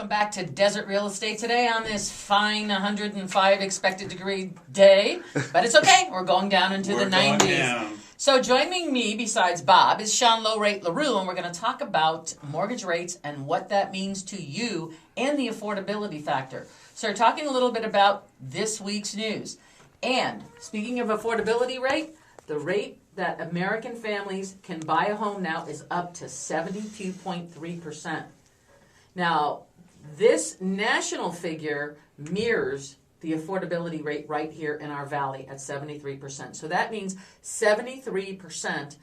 Welcome back to Desert Real Estate today on this fine 105 expected degree day. But it's okay, we're going down into the 90s. Down. So joining me besides Bob is Sean Low Rate LaRue, and we're going to talk about mortgage rates and what that means to you and the affordability factor. So we're talking a little bit about this week's news. And speaking of affordability rate, the rate that American families can buy a home now is up to 72.3%. Now, this national figure mirrors the affordability rate right here in our valley at 73%. So that means 73%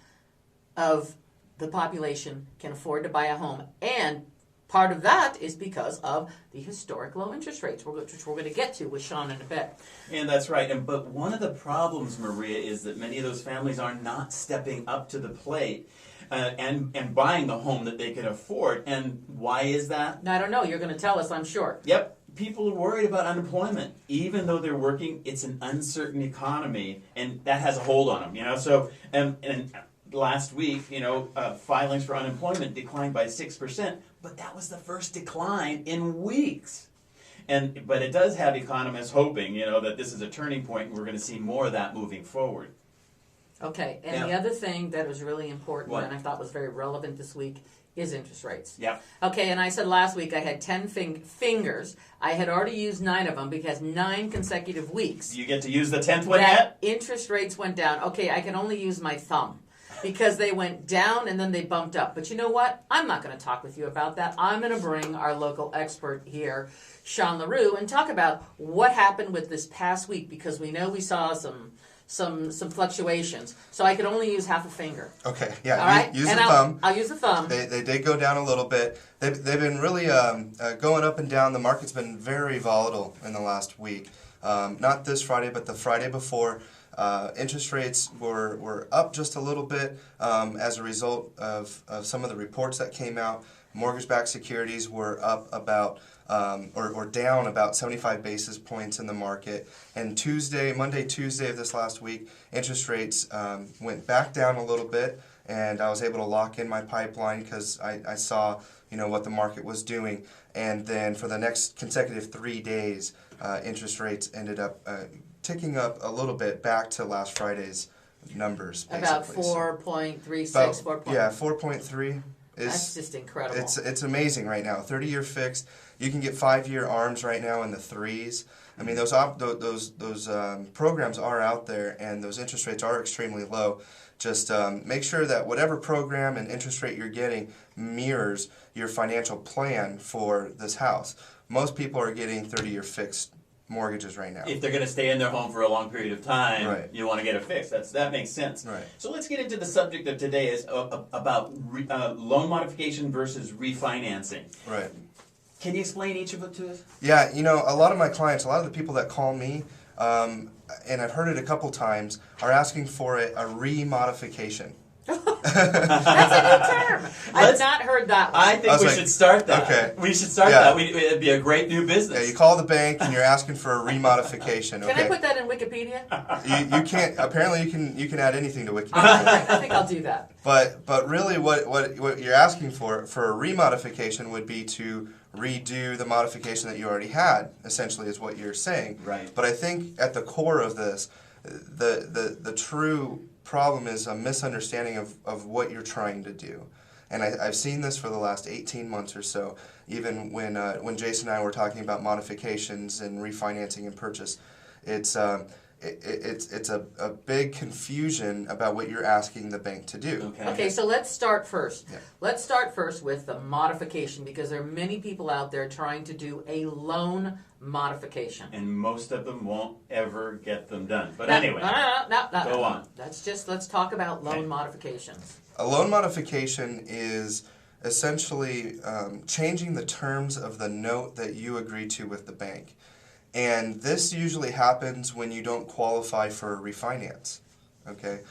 of the population can afford to buy a home. And part of that is because of the historic low interest rates, which we're going to get to with Sean in a bit. And that's right. But one of the problems, Maria, is that many of those families are not stepping up to the plate and buying the home that they can afford. And why is that? I don't know. You're going to tell us, I'm sure. Yep. People are worried about unemployment. Even though they're working, it's an uncertain economy, and that has a hold on them. So and last week, filings for unemployment declined by 6%, but that was the first decline in weeks. But it does have economists hoping, that this is a turning point, and we're going to see more of that moving forward. Okay, and the other thing that was really important and I thought was very relevant this week is interest rates. Yeah. Okay, and I said last week I had 10 fingers. I had already used 9 of them because 9 consecutive weeks. You get to use the 10th one that yet? Interest rates went down. Okay, I can only use my thumb because they went down and then they bumped up. But you know what? I'm not going to talk with you about that. I'm going to bring our local expert here, Sean LaRue, and talk about what happened with this past week because we know we saw some fluctuations. So I could only use half a finger. Okay, yeah, all right? Use the thumb. I'll use the thumb. They did go down a little bit. They've been really going up and down. The market's been very volatile in the last week. Not this Friday, but the Friday before. Interest rates were up just a little bit as a result of some of the reports that came out. Mortgage-backed securities were up about or down about 75 basis points in the market. And Monday, Tuesday of this last week, interest rates went back down a little bit, and I was able to lock in my pipeline because I saw what the market was doing. And then for the next consecutive 3 days, interest rates ended up ticking up a little bit back to last Friday's numbers. About 4.36, 4. Yeah, 4.3. That's just incredible. It's amazing right now. 30-year fixed. You can get 5-year ARMs right now in the 3s. I mean, those programs are out there, and those interest rates are extremely low. Just make sure that whatever program and interest rate you're getting mirrors your financial plan for this house. Most people are getting 30-year fixed mortgages right now. If they're going to stay in their home for a long period of time, right, you want to get it fixed. That makes sense. Right. So let's get into the subject of today is about loan modification versus refinancing. Right. Can you explain each of it to us? Yeah, a lot of my clients, a lot of the people that call me, and I've heard it a couple times, are asking for a remodification. That's a new term. I've not heard that one. I think we should start that. Okay. We should start that. It'd be a great new business. Yeah, you call the bank and you're asking for a remodification. Can I put that in Wikipedia? You can't. Apparently, you can add anything to Wikipedia. I think I'll do that. But really, what you're asking for a remodification would be to redo the modification that you already had. Essentially, is what you're saying. Right. But I think at the core of this, the true problem is a misunderstanding of what you're trying to do. And I've seen this for the last 18 months or so, even when Jason and I were talking about modifications and refinancing and purchase. It's a big confusion about what you're asking the bank to do. Okay, so let's start first. Yeah. Let's start first with the modification because there are many people out there trying to do a loan modification. And most of them won't ever get them done. But No, anyway, go on. Let's talk about loan modifications. A loan modification is essentially changing the terms of the note that you agree to with the bank. And this usually happens when you don't qualify for a refinance. Okay,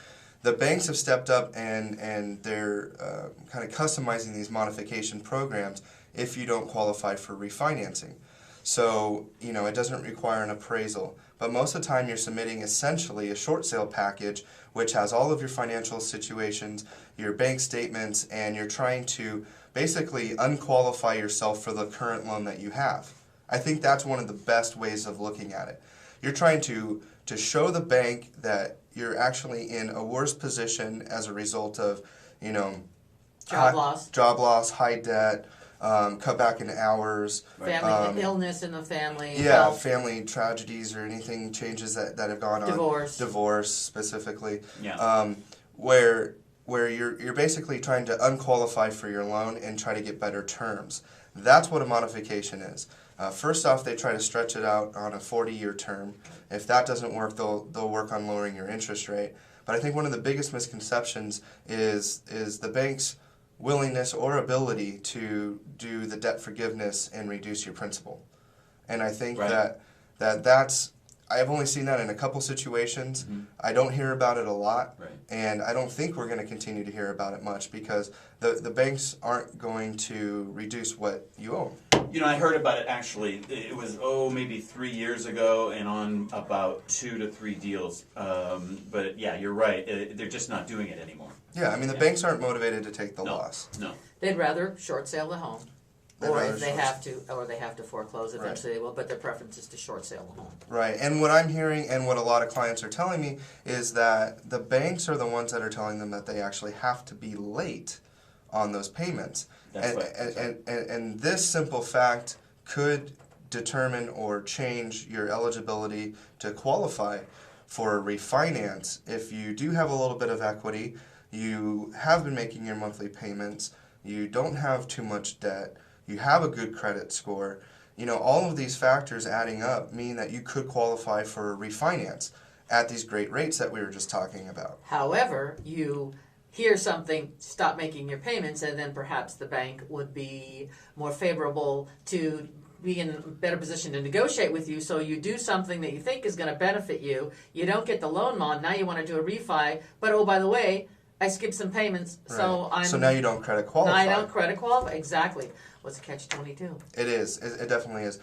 the banks have stepped up and they're kind of customizing these modification programs if you don't qualify for refinancing. So, it doesn't require an appraisal. But most of the time you're submitting essentially a short sale package which has all of your financial situations, your bank statements, and you're trying to basically unqualify yourself for the current loan that you have. I think that's one of the best ways of looking at it. You're trying to show the bank that you're actually in a worse position as a result of, you know, job loss, high debt, cut back in hours, family illness in the family, yeah, health. family tragedies or anything changes that have gone on, divorce specifically, where you're basically trying to unqualify for your loan and try to get better terms. That's what a modification is. First off, they try to stretch it out on a 40-year term. If that doesn't work, they'll work on lowering your interest rate. But I think one of the biggest misconceptions is the bank's willingness or ability to do the debt forgiveness and reduce your principal. And I think that's I've only seen that in a couple situations. Mm-hmm. I don't hear about it a lot, and I don't think we're going to continue to hear about it much because the banks aren't going to reduce what you owe. You know, I heard about it actually. It was, maybe 3 years ago and on about 2 to 3 deals. But yeah, you're right. They're just not doing it anymore. Yeah, I mean, the banks aren't motivated to take the loss. No. They'd rather short sale the home. Or if they have to foreclose, eventually they will, but their preference is to short sale the home. Right, and what I'm hearing and what a lot of clients are telling me is that the banks are the ones that are telling them that they actually have to be late on those payments. And this simple fact could determine or change your eligibility to qualify for a refinance. If you do have a little bit of equity, you have been making your monthly payments, you don't have too much debt, you have a good credit score, you know, all of these factors adding up mean that you could qualify for a refinance at these great rates that we were just talking about. However, you hear something, stop making your payments, and then perhaps the bank would be more favorable to be in a better position to negotiate with you, so you do something that you think is going to benefit you. You don't get the loan mod, now you want to do a refi, but oh, by the way, I skipped some payments, so So now you don't credit qualify. Now I don't credit qualify, exactly. What's a catch-22? It is. It definitely is.